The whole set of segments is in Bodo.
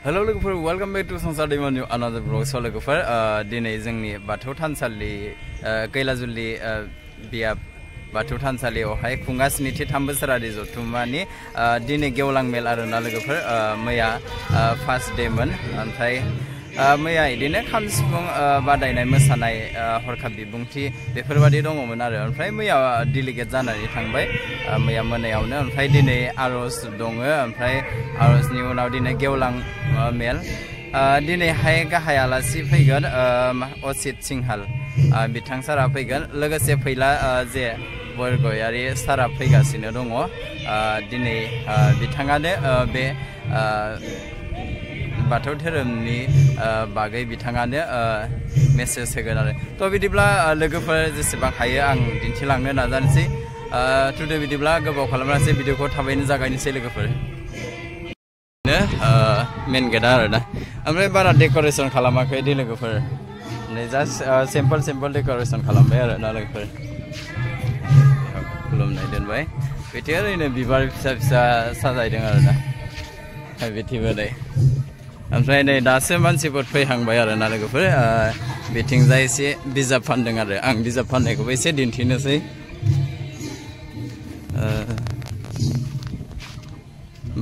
Hello लोगोफोर welcome back to संसार दैमानि another vlog so लोगोफोर दिनै जोंनि बाथौ थानसालि कैलाजुलि बिया बाथौ थानसालियावहाय खुंगासिनो 3 बोसोरारि जथुम्मानि दिनै गेवलां मेल आरोना लोगोफोर मैया फार्स्ट डे मोन ओमफ्राय मैया इदिनो खाम सिफुं बादायनाय मोसानाय हरखाब बिबुंथि बेफोरबादि दङमोन आरो ओमफ्राय मैया डेलिगेट जानानै थांबाय मैया मोनायावनो ओमफ्राय दिनै आरज दङ ओमफ्राय आरजनि उनाव दिनै गेवलां मेल दिनैहाय गाहाय आलासि फैगोन असित सिंहाल बिथां सारा फैगोन लोगोसे फैला जे बरगयारि सारा फैगासिनो दङ दिनै बिथाङानो बे बाथौ धोरोमनि बागै बिथाङानो मेसेज होगोन आरो थ' बिदिब्ला लोगोफोर जेसेबां हायो आं दिन्थिलांनो नाजानोसै टुडे बिदिब्ला गोबाव खालामनासै भिडिअखौ थाबैनो जागायनोसै लोगोफोर मेन गेटआ आरोना ओमफ्राय बारा डेक'रेसन खालामाखै दे लोगोफोर नै जास्ट सिम्पोल डेक'रेसन खालामबाय आरोना लोगोफोर खुलुमनाय दोनबाय बिथिं ओरैनो बिबार फिसा फिसा साजायदों आरोना बिथिंबो नै ओमफ्राय नै दासो मानसिफोर फैहांबाय आरोना लोगोफोर बिथिंजाय एसे बिजाब फानदों आरो आं बिजाब फाननायखौबो एसे दिन्थिनोसै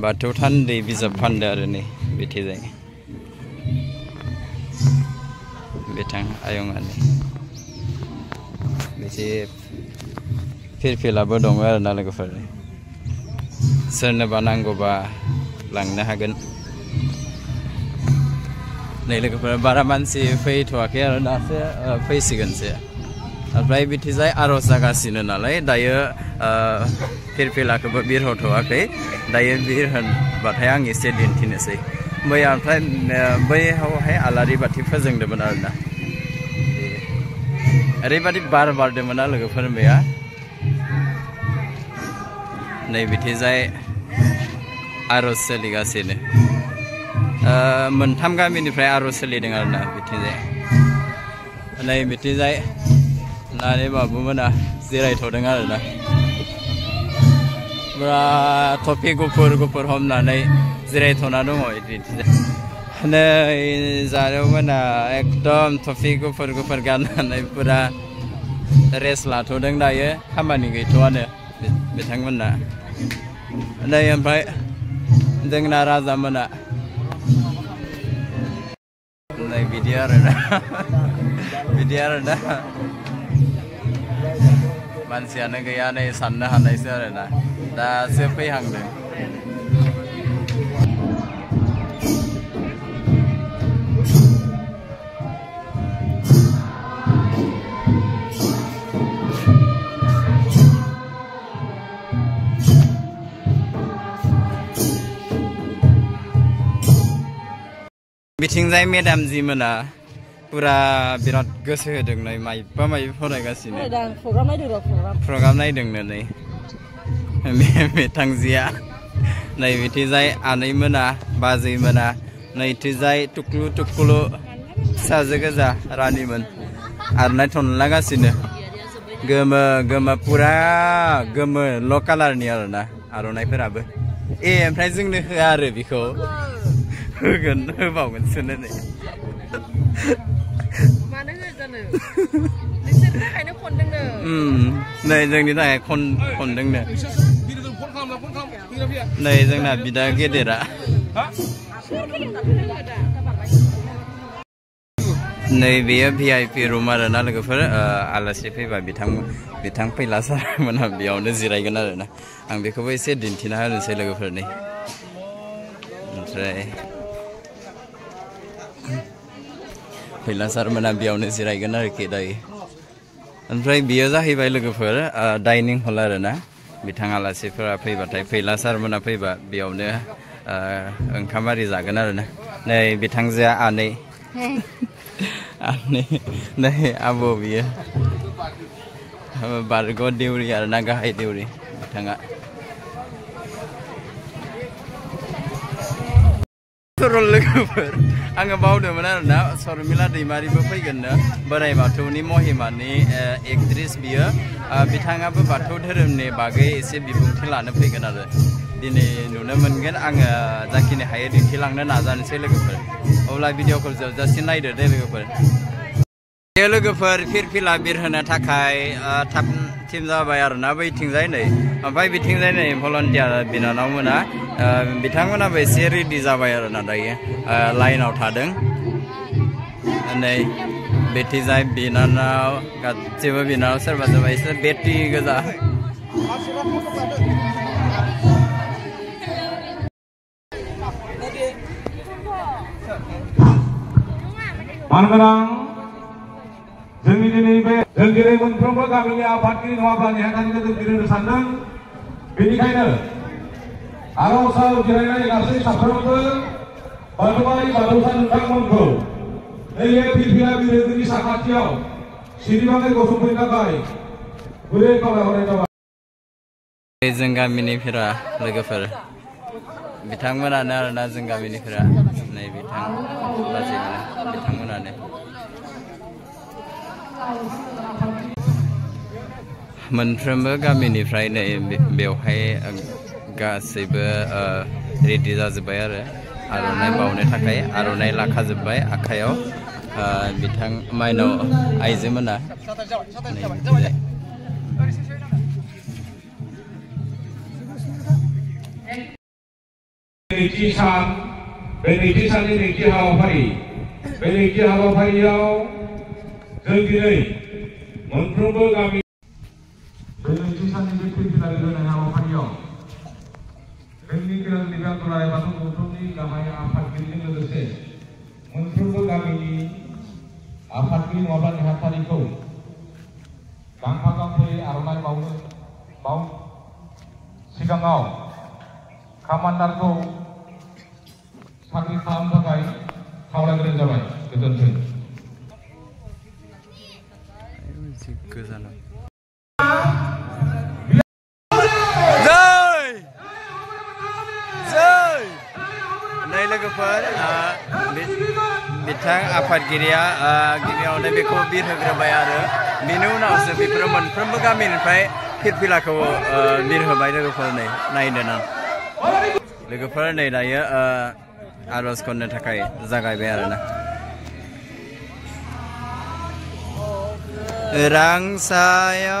बाथौ थान्दै बिजाब फानदों आरो नै बिथिंजाय बिथां आयंआनो बिदि फिरफिलाबो दङ आरोना लोगोफोर सोरनोबा नांगौबा लांनो हागोन नै लोगोफोर बारा मानसि फैथ'वाखै आरो दासो फैसिगोनसो ओमफ्राय बिथिंजाय आरज जागासिनो नालाय दायो फिरफिलाखौबो बिरहोथ'वाखै दायो बिरहोनबाथाय आं एसे दिन्थिनोसै मैया ओमफ्राय बैयावहाय आलारि बाथि फोजोंदोंमोन आरोना ओरैबादि बार बारदोंमोन ना लोगोफोर मैया नै बिथिंजाय आरज सोलिगासिनो मोनथाम गामिनिफ्राय आरज सोलिदों आरोना बिथिंजाय नै बिथिंजाय नानि बाबुमोना जिरायथ'दों आरोना पुरा थफि गुफुर हमनानै जिरायथ'ना दङ बिथिंजाय नै जारौमोना एकदम थफि गुफुर गाननानै पुरा रेस्ट लाथ'दों दायो खामानि गैथ'आनो बिथांमोना नै ओमफ्राय जोंना राजामोना नै बिदि आरोना मानसियानो गैया नै साननो हानायसो आरोना दासो फैहांदों बिथिंजाय मेडाम जि मोना पुरा बिराद गोसो होदों नै माइबा माइबि फरायगासिनो प्रग्राम नायदोंनो नै मेथांजिया नै बिथिंजाय आनै मोना बाजै मोना नैथिजाय टुक्लु फिसाजो गोजा रानिमोन आरनाय थनलागासिनो गोमो पुरा गोमो ल' कालारनि आरोना आर'नाइफोराबो ओमफ्राय जोंनो होआ आरो बेखौ होबावगोनसोनो नै मानो होआ जानो नोंसोरनि थाखायनो खनदोंनो नै जोंनि थाखाय खनदोंनो नै जोंना बिदा गेदेरा नै बेयो VIP रुम आरोना लोगोफोर आलासि फैबा बिथां फैला सारमोनहा बेयावनो जिरायगोन आरोना आं बेखौबो एसे दिन्थिना होनोसै लोगोफोरनि ओमफ्राय फैला सारमोना बेयावनो जिरायगोन आरोखि दायो ओमफ्राय बियो जाहैबाय लोगोफोर डाइनिं हल आरोना बिथां आलासिफोरा फैबाथाय फैला सारमोना फैबा बेयावनो ओंखाम आरि जागोन आरोना नै बिथांजोआ आनै नै आबौ बियो बारग' देउरि आरोना गाहाय देउरि बिथाङा लोगोफोर आङो बावदोंमोन आरोना सरमिला दैमारिबो फैगोननो बोराइ बाथौनि महिमानि एक्ट्रिस बियो बिथाङाबो बाथौ धोरोमनि बागै एसे बिबुंथि लानो फैगोन आरो दिनै नुनो मोनगोन आङो जाखिनि हायो दिन्थिलांनो नाजानोसै लोगोफोर अब्ला भिडिअखौ जोबजासिम नायदो दे लोगोफोर लोगोफोर फिरफिला बिरहोनो थाखाय थाब थिम जाबाय आरोना बैथिंजाय नै ओमफ्राय बिथिंजाय नै भलन्टियार बिनानावमोना बिथांमोनाबो एसे रेडि जाबाय आरोना दायो लाइनाव थादों नै बेथिंजाय बिनानाव गासिबो बिनानाव सोरबा सोरबा एसे बेटि गोजा मानगोनां जोंनि दिनै मोनफ्रोमबो गामिनि आफादगिरि नङाब्ला नेहाथारिखौ जों बिरहोनो सानदों बेनिखायनो आर'जाव जिरायनाय गासै साफ्रोमबो बाथौआरि बाथौसा नोंथांमोनखौ नैबे फिरफिला बिलोनि साखाथियाव सिरिबाङै गसंफैनो थाखाय गुरै खावलायहरनाय जाबाय जों गामिनिफोरा लोगोफोर बिथांमोनानो आरोना जों गामिनिफोरा नै बिथांमोनानो मोनफ्रोमबो गामिनिफ्राय नै बेवहाय गासैबो रेडि जाजोब्बाय आरो आर'नाइ बावनो थाखाय आर'नाइ लाखाजोब्बाय आखायाव बिथां माइनाव आइजोमोना नैथि सान बे नैथि साननि नैथि हाबाफारि बे नैथि हाबाफारियाव जों दिनै मोनफ्रोमबो गामि बे नैथि साननि बे फिरफिला बिरहोनाय हाबाफारियाव जोंनि केरालनि गांगुराय बाथौ गौथुमनि गाहाय आफादगिरिजों लोगोसे मोनफ्रोमबो गामिनि आफादगिरि नङाब्ला नेहाथारिखौ गांफा गांफा आर'नाइ बावनो सिगाङाव कामान्डारखौ साख्रि खालामनो थाखाय खावलायग्रोनाय जाबाय गोजोन्थों नै लोगोफोर बिथां आफादगिरिया गिबियावनो बेखौ बिरहोग्रोबाय आरो बेनि उनावसो बेफोरो मोनफ्रोमबो गामिनिफ्राय फिरफिलाखौ बिरहोबाय लोगोफोर नै नायनो ना लोगोफोर नै दायो आर'ज खननो थाखाय जागायबाय आरोना रांसाया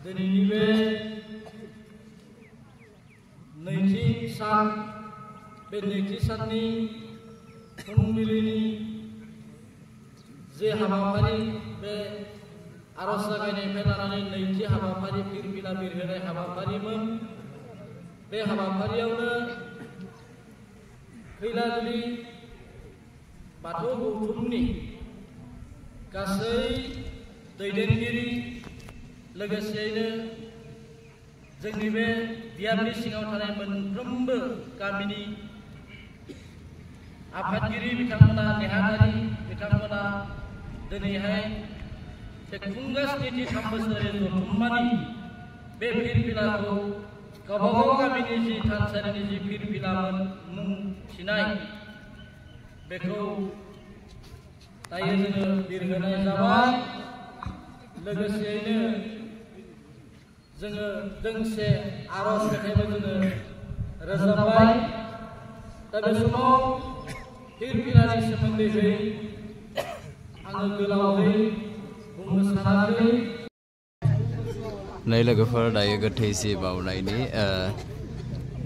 दिनैनि बे नैथि सान बे नैथि साननि फुंबिलिनि जे हाबाफारि बे आरज जागायनायनिफ्राय लानानै नैथि हाबाफारि फिरफिला बिरहोनाय हाबाफारिमोन बे हाबाफारियावनो खैलाजुलि बाथौ गौथुमनि गासै दैदेनगिरि लोगोसेयैनो जोंनि बे बियाबनि सिङाव थानाय मोनफ्रोमबो गामिनि आफादगिरि बिथांमोना नेहाथारि बिथांमोना दिनैहाय खुंगा स्निथि 3 बोसोरारि जथुम्मानि बे फिरफिलाखौ गावबागाव गामिनि जि थानसालिनि जि फिरफिलामोन मुं थिनाय बेखौ दायो जोङो बिरहोनाय जाबाय लोगोसेयैनो जोङो दोंसे आरज मेथाइबो जोङो रोजाबबाय दा बे समाव फिरफिलानि सोमोन्दै आङो गोलावै बुंनो सानाखै नै लोगोफोर दायो गोथैसि बावनायनि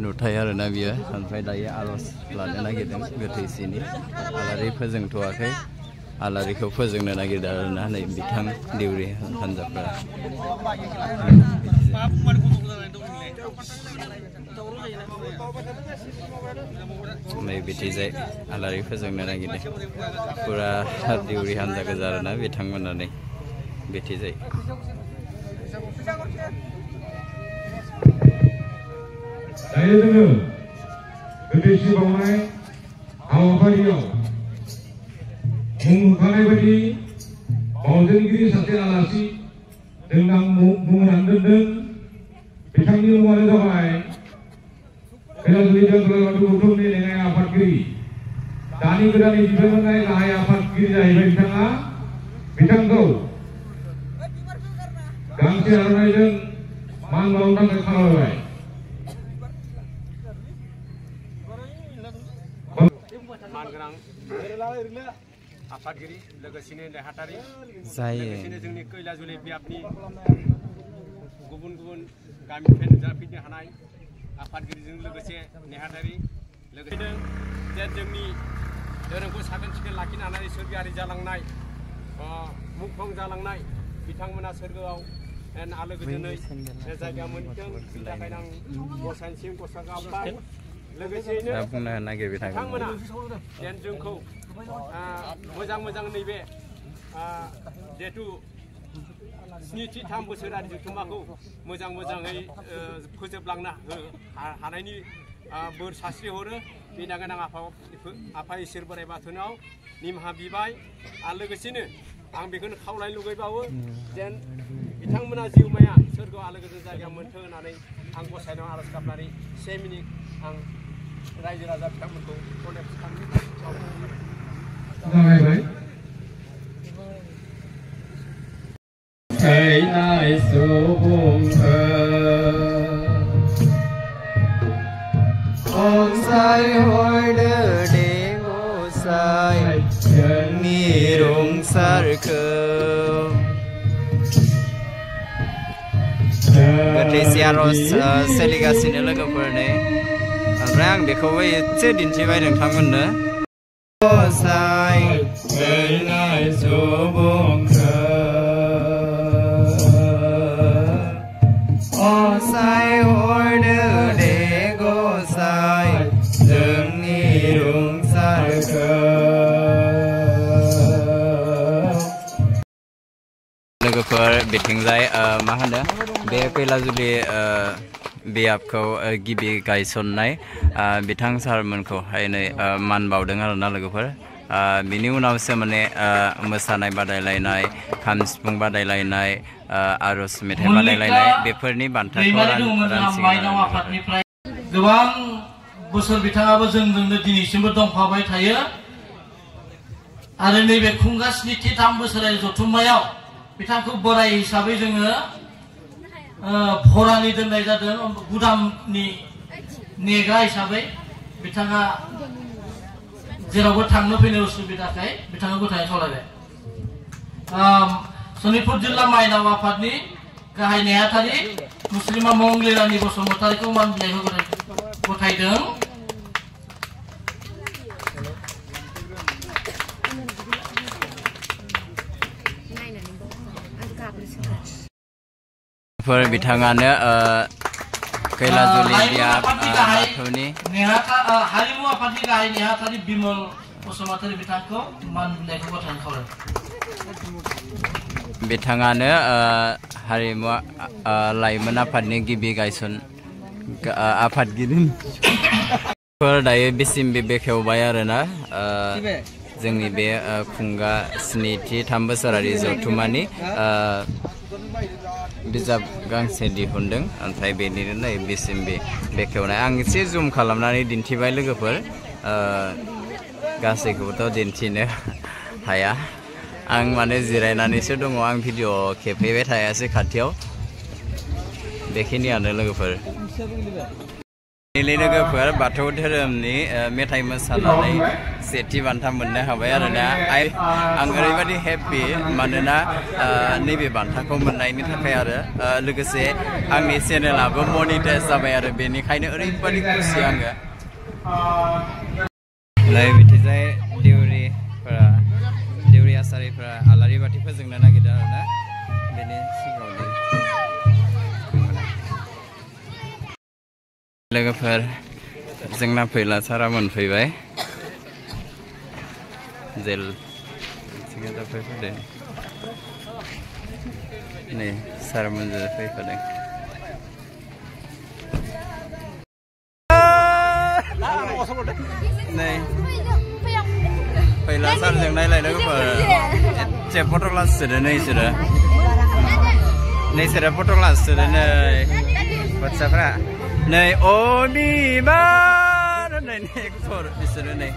नुथाय आरोना बियो ओमफ्राय दायो आरज लानो नागिरदों गोथैसिनि आलारि फोजोंथ'वाखै आलारिखौ फोजोंनो नागिरदों आरोना नै बिथां देउरि हान्जाफ्रा नै बिथिजाय आलारि फोजोंनो नागिरदों फुरा देउरि हान्जा गोजा आरोना बिथांमोना नै बिथिजाय दायो जोङो गोथैसि बावनाय हाबाफारियाव मुं होखानाय बायदि बावजेनगिरि सासे आलासि जों मुं होनानै दोनदों बिथांनि मुङानो जाबाय खैलाजुलि बाथौ गौथुमनि लेङाइ आफादगिरि दानि गोदानै बिबान मोननाय गाहाय आफादगिरि जाहैबाय बिथाङा बिथांखौ गांसे आर'नाइजों मान बावनो थाखाय खावलायबाय मानगोनां आफादगिरि लोगोसेनो नेहाथारि जायो लोगोसेनो जोंनि खैलाजुलि बियाबनि गुबुन गुबुन गामिनिफ्राय नुजाफैनो हानाय आफादगिरिजों लोगोसे नेहाथारि लोगोसेनो जे जोंनि धोरोमखौ साखोन सिखोन लाखिनो हानाय सोरगोआरि जालांनाय मुंख्लं जालांनाय बिथांमोना सोरगोआव आलो गोजोनै जायगा मोनथों बिनि थाखायनो आं गसाइनिसिम गसा गाबबाय लोगोसेयैनो बिथांमोना जेन जोंखौ मोजां नैबे जिहेथु स्निथि 3 बोसोरारि जथुम्माखौ मोजाङै फोजोबलांनो हानायनि बोर सास्रि हरो बेनि थाखायनो आं आफा इसोर बोराइ बाथौनाव निमाहा बिबाय आरो लोगोसेनो आं बेखौनो खावलायनो लुगैबावो जेन बिथांमोना जिउमाया सोरगोआव आलो गोजोन जायगा मोनथों होननानै आं गसाइनाव आरज गाबनानै 1 मिनिट आं रायजो राजा बिथांमोनखौ कनेक्ट खालामबाय थैनाय सुबुंफोर अनसायहरदो दे गसाइ जोंनि रुंसारखौ गोथैसि आरज सोलिगासिनो लोगोफोरनि ओमफ्राय आं बेखौबो एसे दिन्थिबाय नोंथांमोननो गसाइ थैनाय सुबुंखौ अनसायहरदो दे गसाइ जोंनि रुंसारखौ लोगोफोर बिथिंजाय मा होनो बे खैलाजुलि बियाबखौ गिबि गायसननाय बिथां सारमोनखौहाय नै मान बावदों आरोना लोगोफोर बिनि उनावसो माने मोसानाय बादायलायनाय खाम सिफुं बादायलायनाय आरज मेथाइ बादायलायनाय बेफोरनि बान्थाखौ आफादनिफ्राय गोबां बोसोर बिथाङाबो जोंजोंनो दिनैसिमबो दंफाबाय थायो आरो नैबे खुंगा स्निथि 3 बोसोरारि जथुम्मायाव बिथांखौ बोराय हिसाबै जोङो भरानि दोननाय जादों गुदामनि नेग्रा हिसाबै बिथाङा जेरावबो थांनो फैनो उसुबिदाखाय बिथाङा गथाय खावलायबाय सनितपुर जिल्ला माइनाव आफादनि गाहाय नेहाथारि मुस्लिमा मंगलिरानि बसुमतारिखौ मान बिलाइ गथायदों। बिथाङानो कैलाजुलि बियाब बाथौनि हारिमु आफादनि गाहाय नेहाथारि बिमल बसुमतारि बिथांखौ मान बिलाइखौ गथायनो खावलायो। बिथाङानो हारिमु लाइमोन आफादनि गिबि गायसन आफादगिरि दायो बिसिमबि बेखेवबाय आरोना जोंनि बे खुंगा स्निथि 3 बोसोरारि जथुमानि बिजाब गांसे दिहुनदों ओमफ्राय बेनिनो नै बिसिमबि बेखेवनाय आं एसे जुम खालामनानै दिन्थिबाय लोगोफोर गासैखौबोथ' दिन्थिनो हाया आं माने जिरायनानैसो दङ आं भिडिअ खेबहैबाय थायासै खाथियाव बेखिनियानो लोगोफोर लोगोफोर बाथौ धोरोमनि मेथाइ मोसानानै सेथि बान्था मोननो हाबाय आरोना आं ओरैबायदि हेपि मानोना नैबे बान्थाखौ मोननायनि थाखाय आरो लोगोसे आंनि चेनेलाबो मनिटाइज जाबाय आरो बेनिखायनो ओरैबायदि खुसि आङो नै बिथिजाय देउरि आसारिफोरा आलारि बाथि फोजोंनो नागिरदों आरोना बेनि सिगाङावनो लोगोफोर जोंना फैला सारा मोनफैबाय जेल फैफादों नै सारमोनजों फैफादों नै फैला सारजों नायलाय लोगोफोर एसे फट' क्लास सोदो नै इसोरो फट' क्लास सोदो नै बाथ्राफ्रा नै अ बिबार होननायनि गथ'फोर बिसोरो नै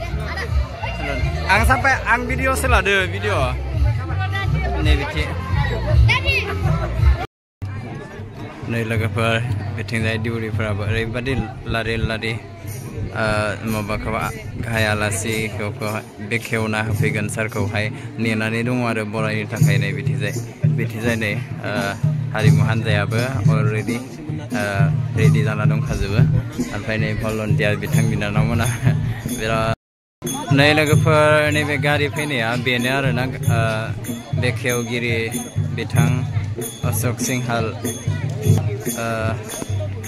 आं भिडिअ'सो लादो भिडिअ' नै बिथि नै लोगोफोर बिथिंजाय दिउरिफोराबो ओरैबादि लारि माबाखौ गाहाय आलासिखौ बेखेवना होफैगोन सारखौहाय नेनानै दङ आरो बरायनो थाखाय नै बिथिजाय नै हारिमु हान्जायाबो अलरेडि रेडि जाना दंखाजोबो ओमफ्राय नै भलन्टियार बिथां बिनानावमोना बिराद नै लोगोफोर नैबे गारि फैनाया बेनो आरोना बेखेवगिरि बिथां अशोक सिंहाल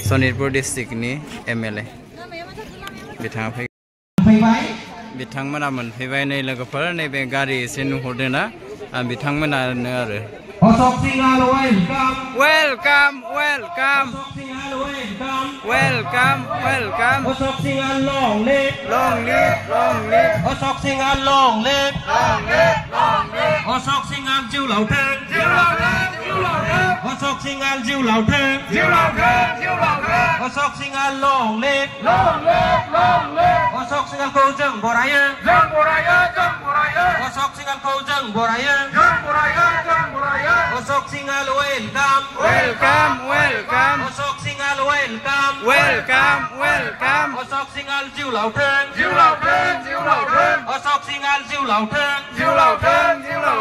सनितपुर डिस्ट्रिक्टनि MLA बिथाङा बिथांमोना मोनफैबाय नै लोगोफोर नैबे गारि एसे नुहरदोंना बिथांमोनानो आरो welcome Ashok Singhal long live Ashok Singhal long live Ashok Singhal jiu lao thang Ashok Singhal jiu lao thang Ashok Singhal long live Ashok Singhal câu dâng bồ raya Ashok Singhal câu dâng bồ raya Ashok Singhal welcome Ashok Singhal welcome Ashok Singhal jiu lao thang Ashok Singhal jiu lao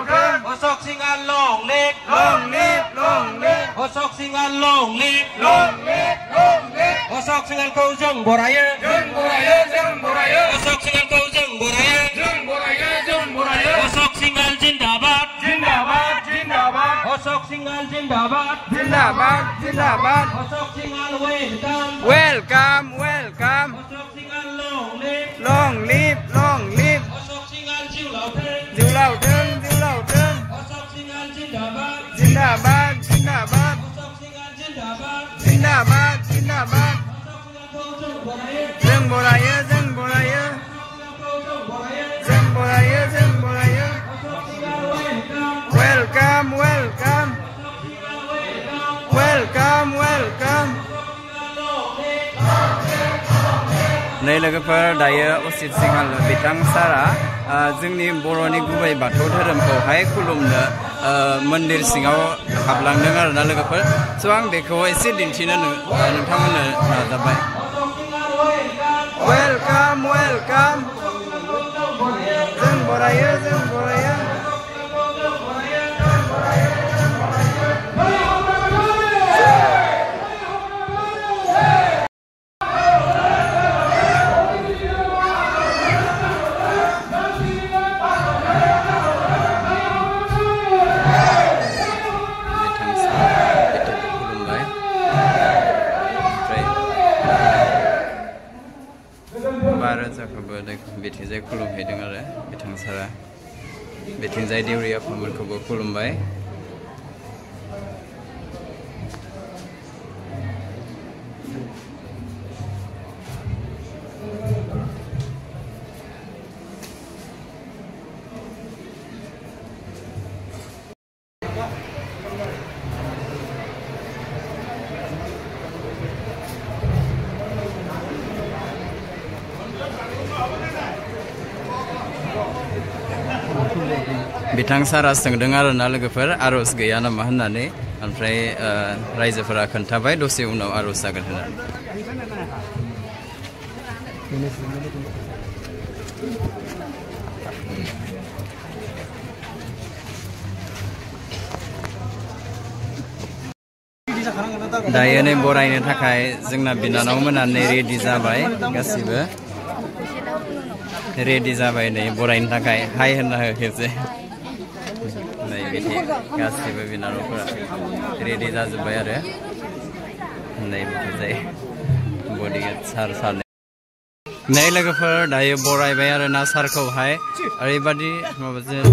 thang Ashok Singhal long live Ashok Singhal long live Ashok Singhal câu dâng bồ raya Ashok Singhal câu dâng bồ raya Ashok Singhal jindabad Ashok Singhal jindabad Ashok Singhal welcome Ashok Singhal long live Ashok Singhal jiu lao thang Ashok Singhal jindabad Ashok Singhal jindabad dâng bồ raya welcome नै लोगोफोर दायो असित सिंहाल बिथां सारा जोंनि बर'नि गुबै बाथौ धोरोमखौहाय खुलुमनो मन्दिर सिङाव हाबलांदों आरोना लोगोफोर स' आं बेखौ एसे दिन्थिनो नोंथांमोननो नाजाबाय welcome जों बरायो रोजाखौबो बिथिंजाय खुलुमहैदों आरो बिथां सारा बिथिंजाय देउरि आफामोनखौबो खुलुमबाय। बिथां सारा सोंदों आरोना लोगोफोर आर'ज गैया नामा होननानै ओमफ्राय रायजोफोरा खोन्थाबाय दसे उनाव आर'ज जागोन होननानै। दायो नै बरायनो थाखाय जोंना बिनानावमोना नै रेडि जाबाय गासिबो रेडि जाबाय नै बरायनो थाखाय हाय होनना हो खेबसे नै बिदि गासिबो बिनानावफोरा रेडि जाजोब्बाय आरो नै बिथिंजाय बडिगार्ड सार सानै नै लोगोफोर दायो बरायबाय आरो ना सारखौहाय ओरैबादि माबाजों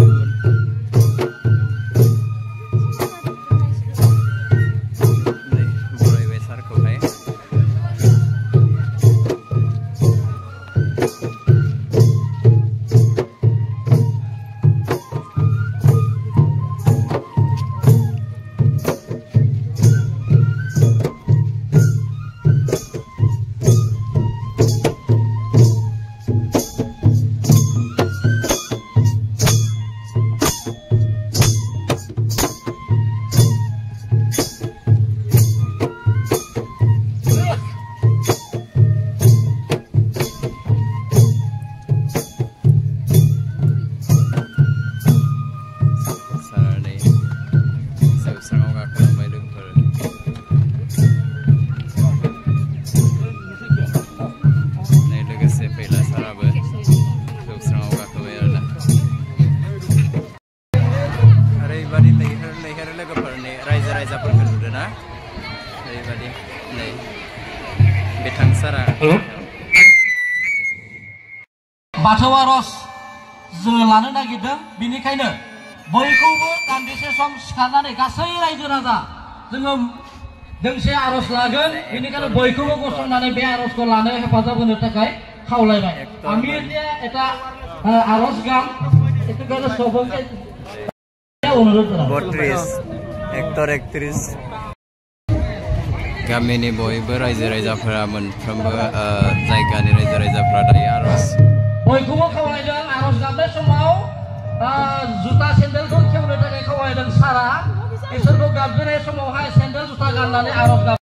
बाथौ आर'ज जोङो लानो नागिरदों बेनिखायनो बयखौबो दान्दिसे सम सिखारनानै गासै रायजो राजा जोङो दोंसे आर'ज लागोन बेनिखायनो बयखौबो गसंनानै बे आर'जखौ लानो हेफाजाब होनो थाखाय खावलायबाय আমি এতিয়া এটা আরজ গাম একটু করে সবকে অনুরোধ করব 32 হেক্টর 31 गामिनि बयबो रायजो राजाफोरा मोनफ्रोमबो जायगानि रायजो राजाफोरा दायो आर'ज बयखौबो खावलायदों आर'ज गाबनाय समाव जुता सेन्देलखौ खेवनो थाखाय खावलायदों सारा इसोरखौ गाबज्रिनाय समावहाय सेन्देल जुता गाननानै आर'ज गाब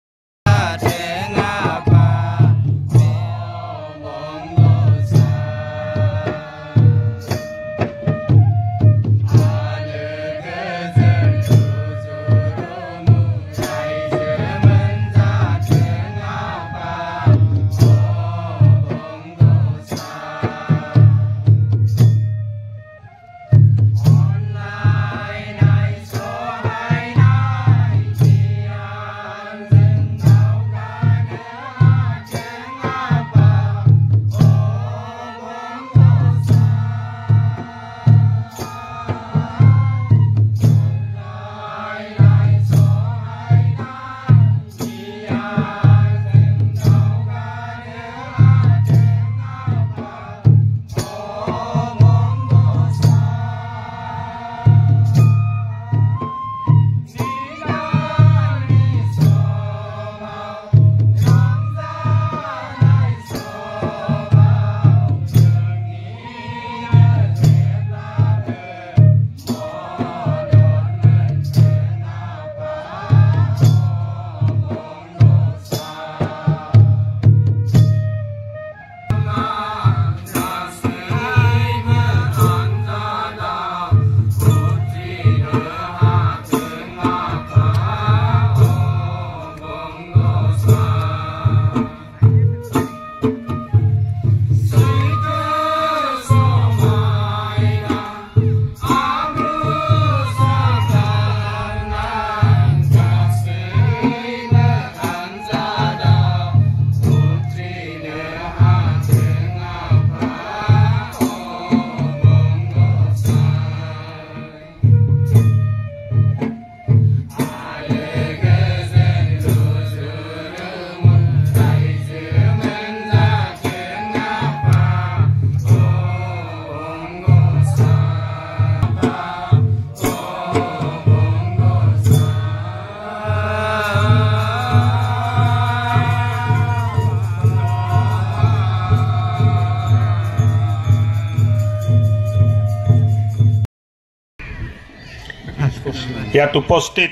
ইয়াত উপস্থিত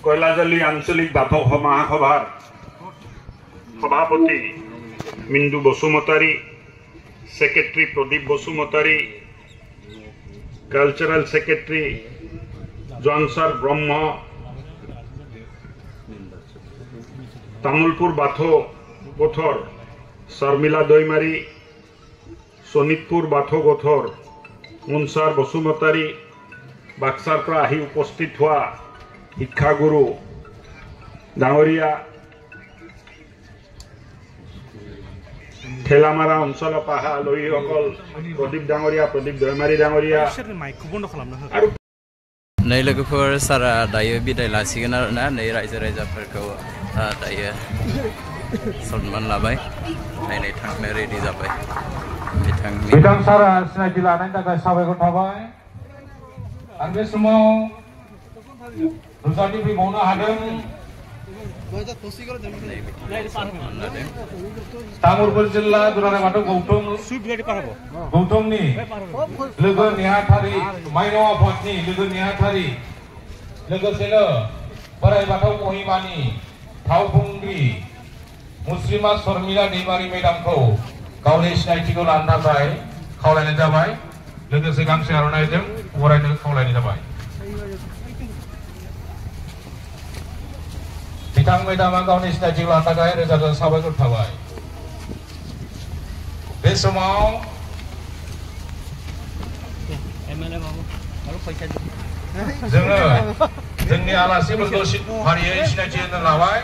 কৈলাজলী আঞ্চলিক বাথৌ মহাসভাৰ সভাপতি মিন্দু বসুমতাৰী, সেক্ৰেটাৰী প্ৰদীপ বসুমতাৰী, কালচাৰেল সেক্ৰেটাৰী জনসাৰ ব্ৰহ্ম, তামুলপুৰ বাথৌ গোথৰ শৰ্মিলা দৈমাৰী, শোণিতপুৰ বাথৌ গোথৰ মুনচাৰ বসুমতাৰী, বাক্সাৰ পৰা আহি উপস্থিত হোৱা শিক্ষাগুৰু ডাঙৰীয়া, ঠেলামাৰা অঞ্চলৰ পাহা আলহীসকল, প্ৰদীপ ডাঙৰীয়া, প্ৰদীপ দৈমাৰী ডাঙৰীয়া আৰু नै लोगोफोर सारा दायो बिदाय लासिगोन आरोना नै रायजो राजाफोरखौ दायो सनमान लाबाय नायनाय थांनो रेडि जाबाय बिथांनि बिथां सारा सिनायथि लानायनि थाखाय साबायखर थाबाय आरो बे समाव नुजाथि फैबावनो हादों तामुलपुर जिल्ला दुलाराय बाथौ गौतमनि लोगो नेहाथारि माइनाव आफादनि लोगो नेहाथारि लोगोसेनो बोराइ बाथौ महिमानि फावखुंग्रि मुस्लिमा शर्मिला दैमारी मेडामखौ गावनि सिनायथिखौ लानो थाखाय खावलायनाय जाबाय लोगोसे गांसे आर'नाइजों बरायनो खावलायनाय जाबाय बिथां मेडामा गावनि सिनायथिखौ लानो थाखाय रोजा रोजा साबायखर थाबाय बे समाव जोङो जोंनि आलासिफोरखौ फारियै सिनायथि होनो लाबाय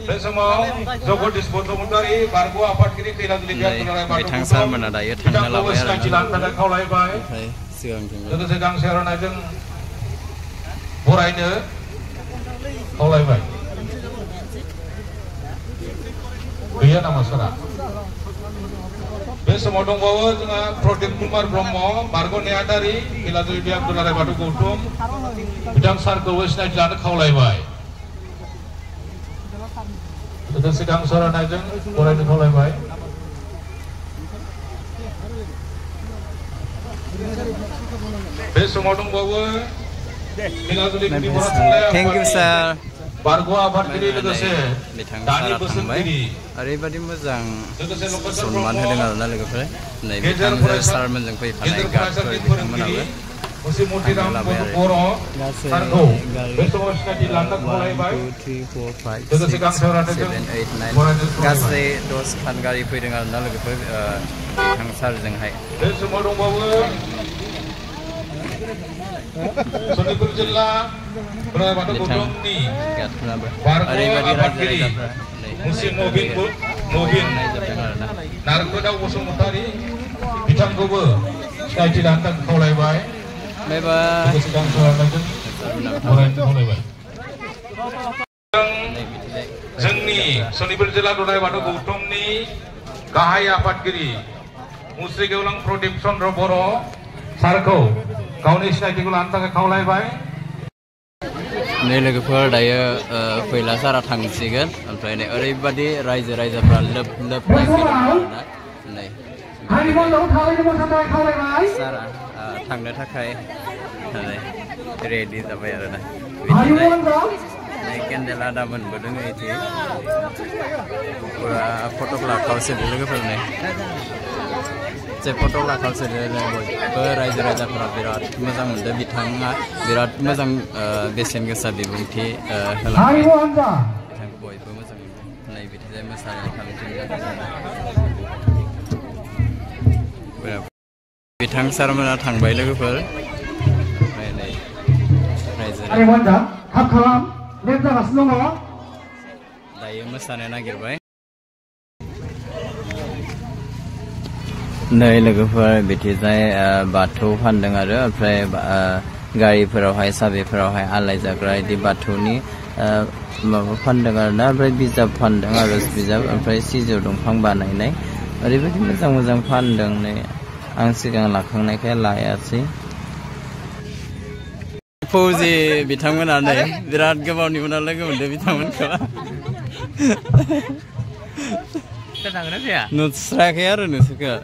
बे समाव जगदीश बसुमतारी बारग' आफादगिरि कैलाजली बिथां सारमोना दायो थांनो लाबाय सिनायथि लानो थाखाय खावलायबाय लोगोसे गांसे आर'नाइजों बरायनो खावलायबाय गैया नामा सारा बे समाव दंबावो जोंहा प्रदीप कुमार ब्रह्म बारग' नेहाथारि कैलाजली दुलाराय बाथौ गौतम बिथां सारखौबो सिनायथि लानो खावलायबाय लोगोसे गांसे आर'नाइजों बरायनो खावलायबाय बे समाव दंबावो कैलाजली गुदि बर' थुनलाइ थेंक इउ सार बारग' आफादगिरि लोगोसे दानि बोसोनगिरि ओरैबायदि मोजां सनमान होदों आरोना लोगोफोर नै बिथां सारमोनजों फैफानाय गार्डफोर बिथांमोनाबो मुर्तिराम बर' सारखौ बे समाव सिनायथि लानो खावलायबाय लोगोसे गांसे आर'नाइजों गासै 10 खान गारि फैदों आरोना लोगोफोर बिथां सारजोंहाय बे समाव दंबावो शनितपुर जिल्ला दुलाराय बाथौ गौतमनि बारग' आफादगिरि मुस्लिम नबिन नारखोदाव बसुमतारी बिथांखौबो सिनायथि लानो थाखाय खावलायबाय जोंनि शनितपुर जिल्ला दुलाराय बाथौ गौतमनि गाहाय आफादगिरि मुस्रि गेवलां प्रदीप चन्द्र बर' सारखौ गावनि सिनायथिखौ लानो थाखाय खावलायबाय नै लोगोफोर दायो फैला सारा थांसिगोन ओमफ्राय नै ओरैबायदि रायजो राजाफ्रा लोब लोब फैदों आरोना नै सारा थांनो थाखाय रेडि जाबाय आरोना नै केन्डेल आदा मोनबोदों एथि पुरा फट' लाखावसोदो लोगोफोर नै जे फट' लाखावसोदो बयबो रायजो राजाफोरा बिराद मोजां मोनदों बिथाङा बिराद मोजां बेसेन गोसा बिबुंथि होलांबाय बिथांखौ बयबो मोजां मोनदों नै बिथिंजाय मोसानाय खालामफिनदों बिथां सारमोना थांबाय लोगोफोर ओमफ्राय नै रायजो दायो मोसानो नागिरबाय नै लोगोफोर बिथिंजाय बाथौ फानदों आरो ओमफ्राय गारिफोरावहाय साबिफोरावहाय आलाय जाग्रा बिदि बाथौनि माबा फानदों आरोना ओमफ्राय बिजाब फानदों आरज बिजाब ओमफ्राय सिजौ दंफां बानायनाय ओरैबायदि मोजां मोजां फानदों नै आं सिगां लाखांनायखाय लायासै फौजि बिथांमोना नै बिराद गोबावनि उनाव लोगो मोनदों बिथांमोनखौ नुस्रायाखै आरो नोंसोरखौ